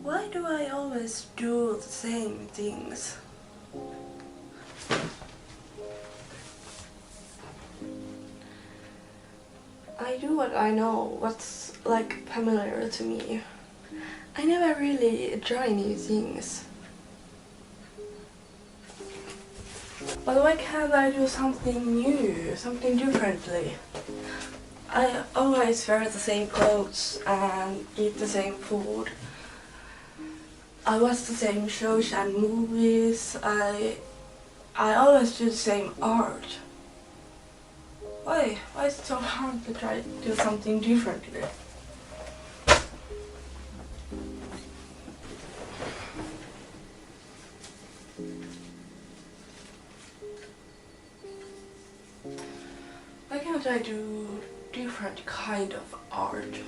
Why do I always do the same things? I do what I know, what's like familiar to me. I never really try new things. But why can't I do something new, something differently? I always wear the same clothes and eat the same food. I watch the same shows and movies. I always do the same art. Why? Why is it so hard to try to do something differently? Why can't I do different kind of art?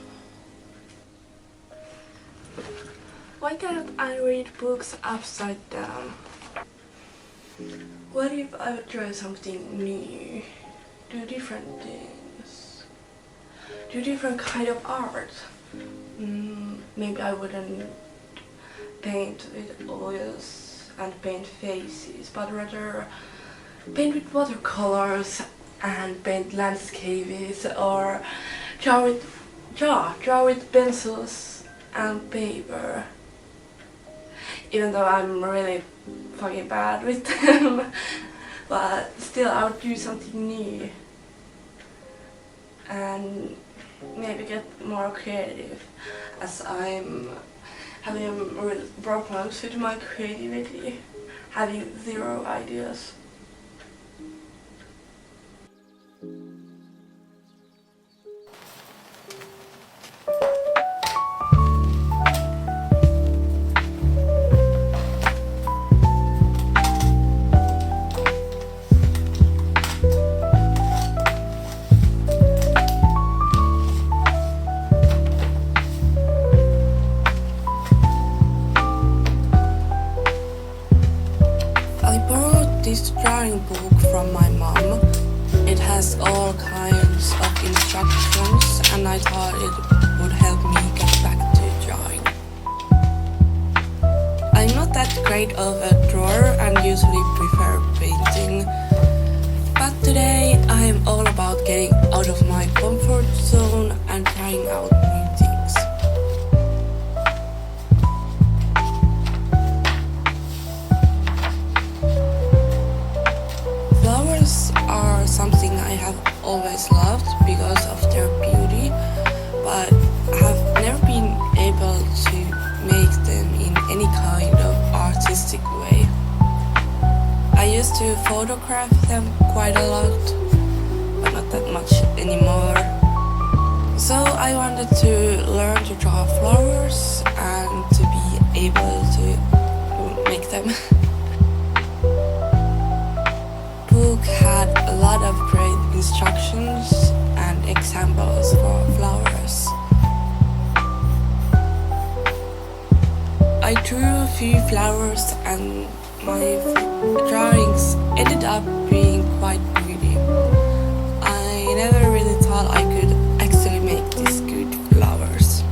Why can't I read books upside down? What if I would try something new? Do different things? Do different kind of art? Maybe I wouldn't paint with oils and paint faces, but rather paint with watercolors and paint landscapes, or draw with pencils and paper. Even though I'm really fucking bad with them, but still I would do something new and maybe get more creative, as I'm having real problems with my creativity, having zero ideas. I borrowed this drawing book from my mom. It has all kinds of instructions and I thought it would help me get back to drawing. I'm not that great of a drawer and usually prefer painting, but today I am all about getting out of my comfort zone and trying out new things. Flowers are something I have always loved because of their beauty, but have never been able to make them in any kind of artistic way. I used to photograph them quite a lot, but not that much anymore. So I wanted to learn to draw flowers and to be able to make them. Book had a lot of great instructions and examples for flowers. I drew a few flowers and my drawings ended up being quite pretty. I never really thought I could actually make these good flowers.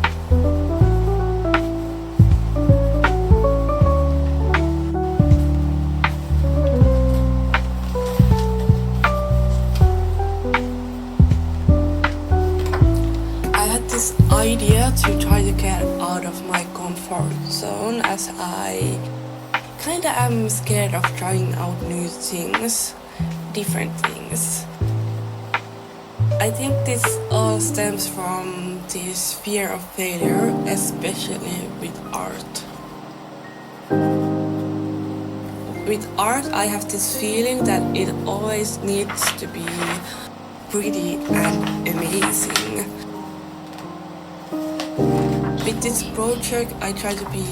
Idea to try to get out of my comfort zone, as I kinda am scared of trying out new things, different things. I think this all stems from this fear of failure, especially with art. With art, I have this feeling that it always needs to be pretty and amazing. With this project, I try to be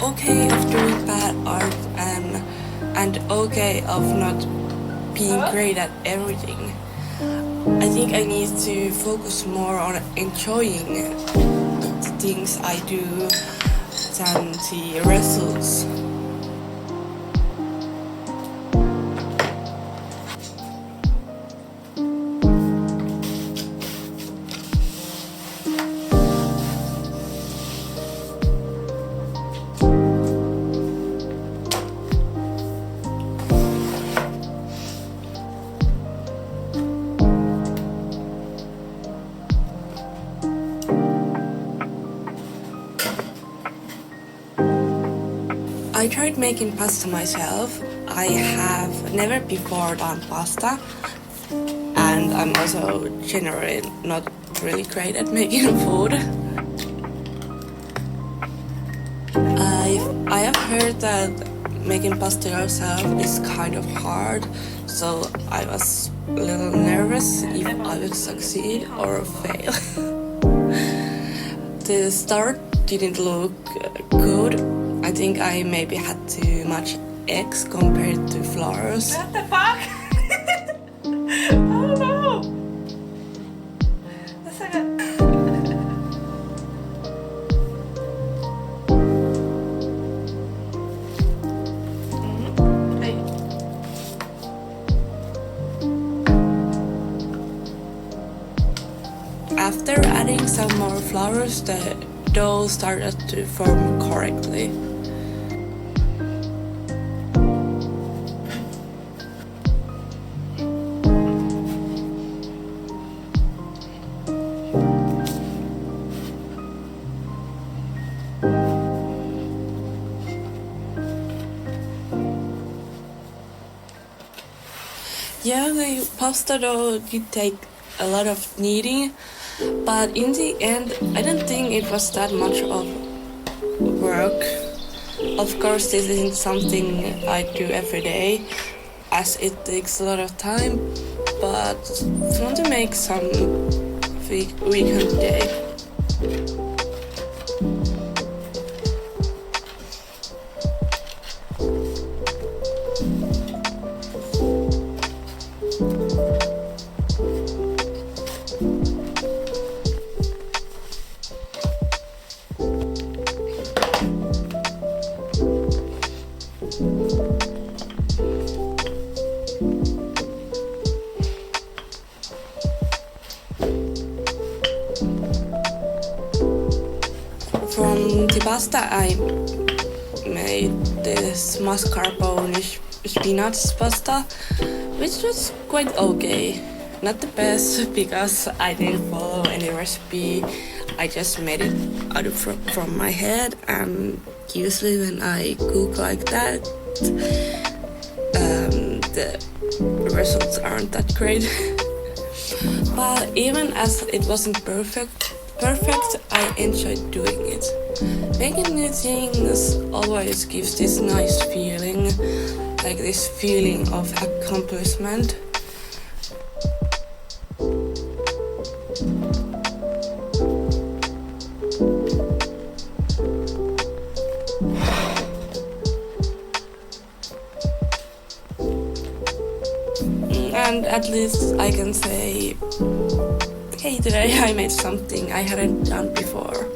okay of doing bad art and okay of not being great at everything. I think I need to focus more on enjoying the things I do than the results. tried making pasta myself. I have never before done pasta, and I'm also generally not really great at making food. I have heard that making pasta yourself is kind of hard, so I was a little nervous if I would succeed or fail. The start didn't look good. I think I maybe had too much eggs compared to flours. What the fuck? Oh no! That's like a... After adding some more flours, the dough started to form correctly. Yeah, the pasta dough did take a lot of kneading, but in the end, I don't think it was that much of work. Of course, this isn't something I do every day, as it takes a lot of time, but it's fun to make some weekend day. From the pasta, I made this mascarpone spinach pasta, which was quite okay. Not the best because I didn't follow any recipe. I just made it out of from my head, and usually when I cook like that, the results aren't that great. But even as it wasn't perfect, I enjoyed doing it. Making new things always gives this nice feeling, like this feeling of accomplishment. And at least I can say, hey, today I made something I hadn't done before.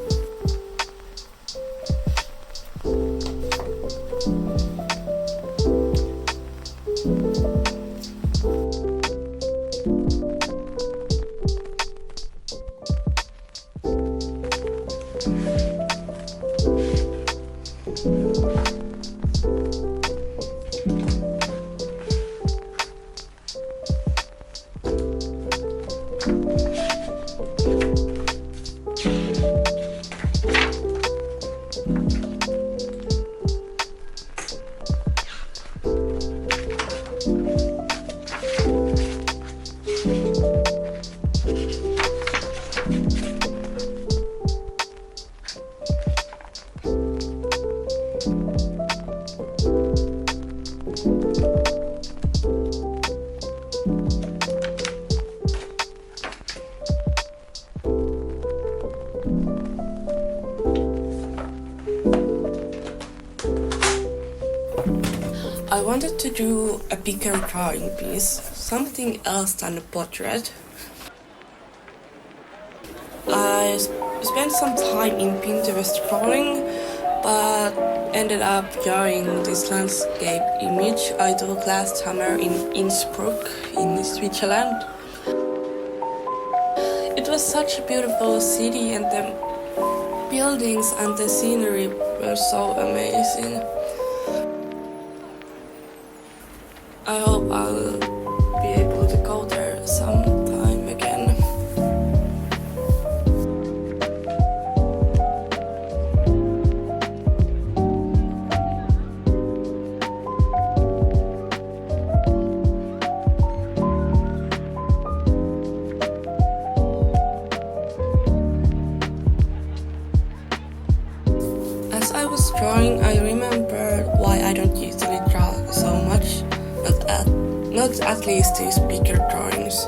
I wanted to do a bigger drawing piece, something else than a portrait. I spent some time in Pinterest drawing, but ended up drawing this landscape image I took last summer in Innsbruck in Switzerland. It was such a beautiful city, and the buildings and the scenery were so amazing. I hope I'll be able to go there sometime again. not at least these bigger drawings.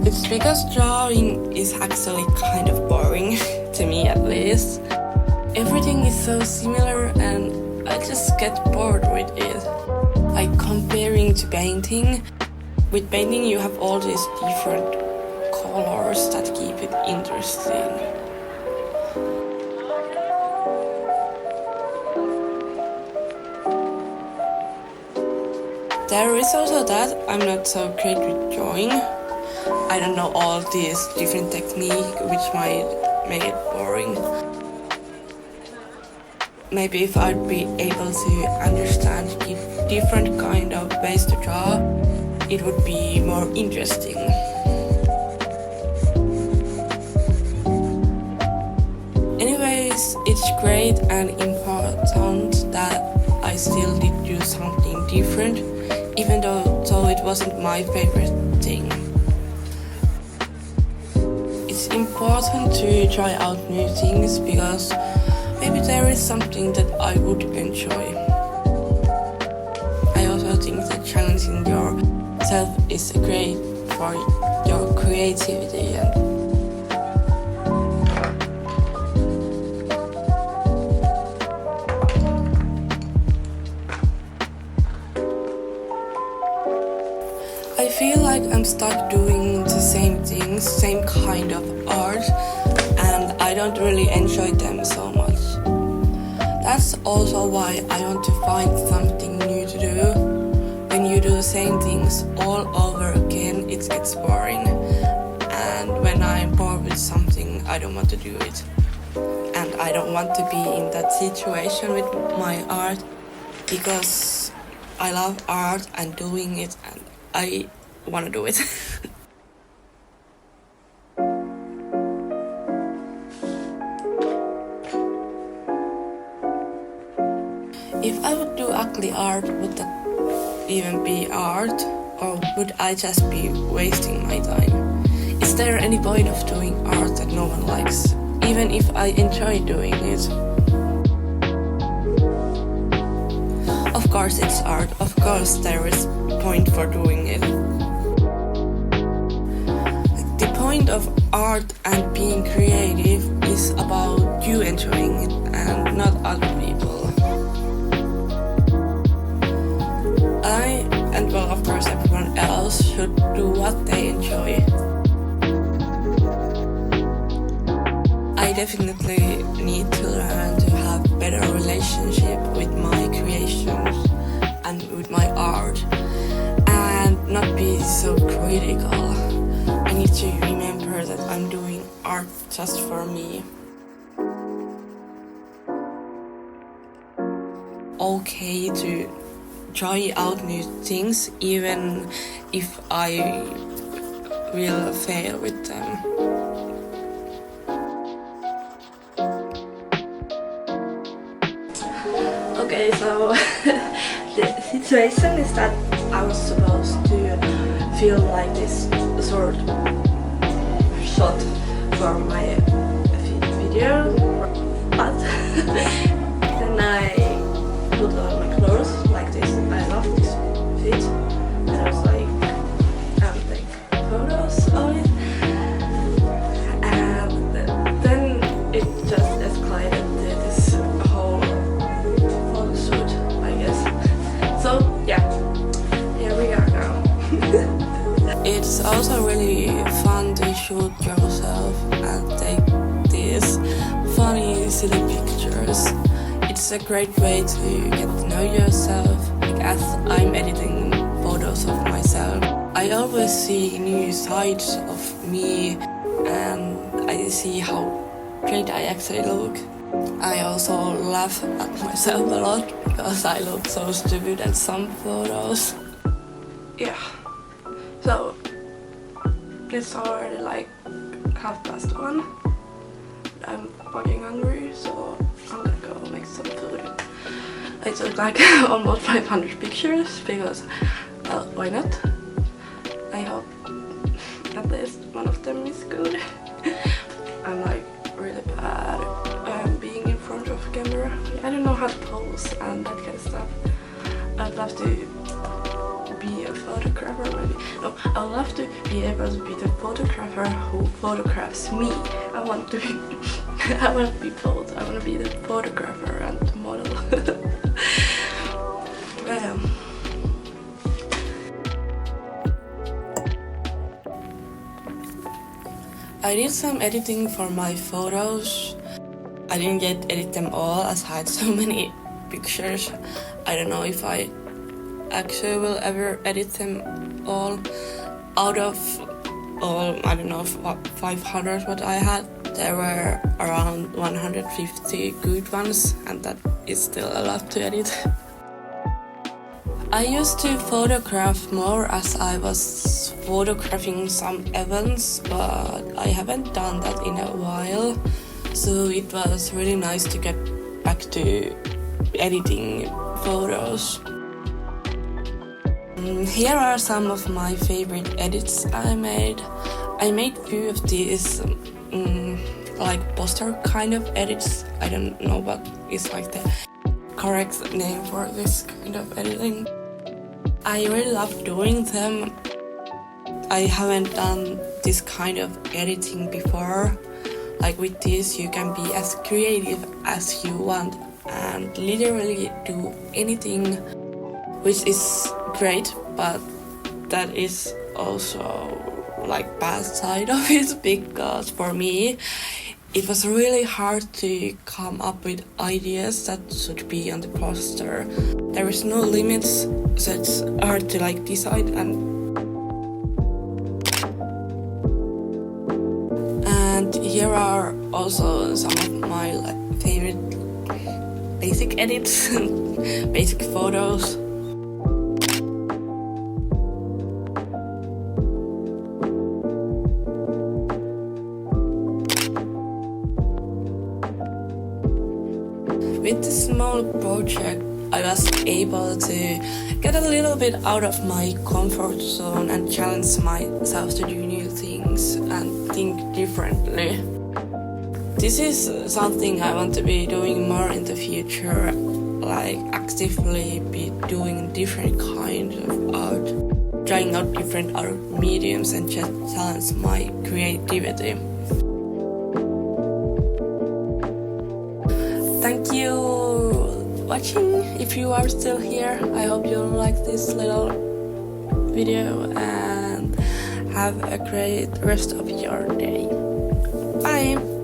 It's because drawing is actually kind of boring, to me at least. Everything is so similar and I just get bored with it. Like comparing to painting. With painting you have all these different colors that keep it interesting. There is also that I'm not so great with drawing. I don't know all these different techniques which might make it boring. Maybe if I'd be able to understand different kind of ways to draw, it would be more interesting. Anyways, it's great and important that I still did do something different, even though it wasn't my favorite thing. It's important to try out new things because maybe there is something that I would enjoy. I also think that challenging yourself is great for your creativity and I feel like I'm stuck doing the same things, same kind of art, and I don't really enjoy them so much. That's also why I want to find something new to do. When you do the same things all over again, it gets boring. And when I'm bored with something, I don't want to do it. And I don't want to be in that situation with my art because I love art and doing it and I want to do it. If I would do ugly art, would that even be art? Or would I just be wasting my time? Is there any point of doing art that no one likes, even if I enjoy doing it? Of course it's art, of course there is a point for doing it. The point of art and being creative is about you enjoying it and not other people. And well, of course everyone else should do what they enjoy. I definitely need to learn to have better relationship with my creations and with my art and not be so critical. I need to remember that I'm doing art just for me. Okay to try out new things even if I will fail with them. Okay, so the situation is that I was supposed to film like this short shot for my video, but then I put on my clothes like this. I love this fit, and I was like, I'll take photos of it, and then it just escalated to this whole photo shoot, I guess. So yeah, here we are now. It's also really fun to shoot yourself and take these funny, silly pictures. It's a great way to get to know yourself, like as I'm editing photos of myself. I always see new sides of me and I see how great I actually look. I also laugh at myself a lot because I look so stupid at some photos. Yeah, so it's already like 1:30. I'm fucking hungry, so I'm gonna go make some food. I took like almost 500 pictures because, well, why not? I hope at least one of them is good. I'm like really bad at being in front of a camera. I don't know how to pose and that kind of stuff. I'd love to be a photographer maybe. No, I would love to be able to be the photographer who photographs me. I want to be I want to be both. I want to be the photographer and the model. I did some editing for my photos. I didn't yet edit them all as I had so many pictures. I don't know if I actually will ever edit them all. Out of all, I don't know, 500 what I had, there were around 150 good ones, and that is still a lot to edit. I used to photograph more as I was photographing some events, but I haven't done that in a while, so it was really nice to get back to editing photos. Here are some of my favorite edits I made. I made few of these like poster kind of edits. I don't know what is like the correct name for this kind of editing. I really love doing them. I haven't done this kind of editing before. Like with this, you can be as creative as you want and literally do anything, which is great, but that is also like bad side of it, because for me it was really hard to come up with ideas that should be on the poster. There is no limits, so it's hard to like decide. And here are also some of my favorite basic edits, basic photos. With this small project, I was able to get a little bit out of my comfort zone and challenge myself to do new things and think differently. This is something I want to be doing more in the future, like actively be doing different kinds of art, trying out different art mediums and just challenge my creativity. Thank you watching. If you are still here, I hope you like this little video and have a great rest of your day. Bye!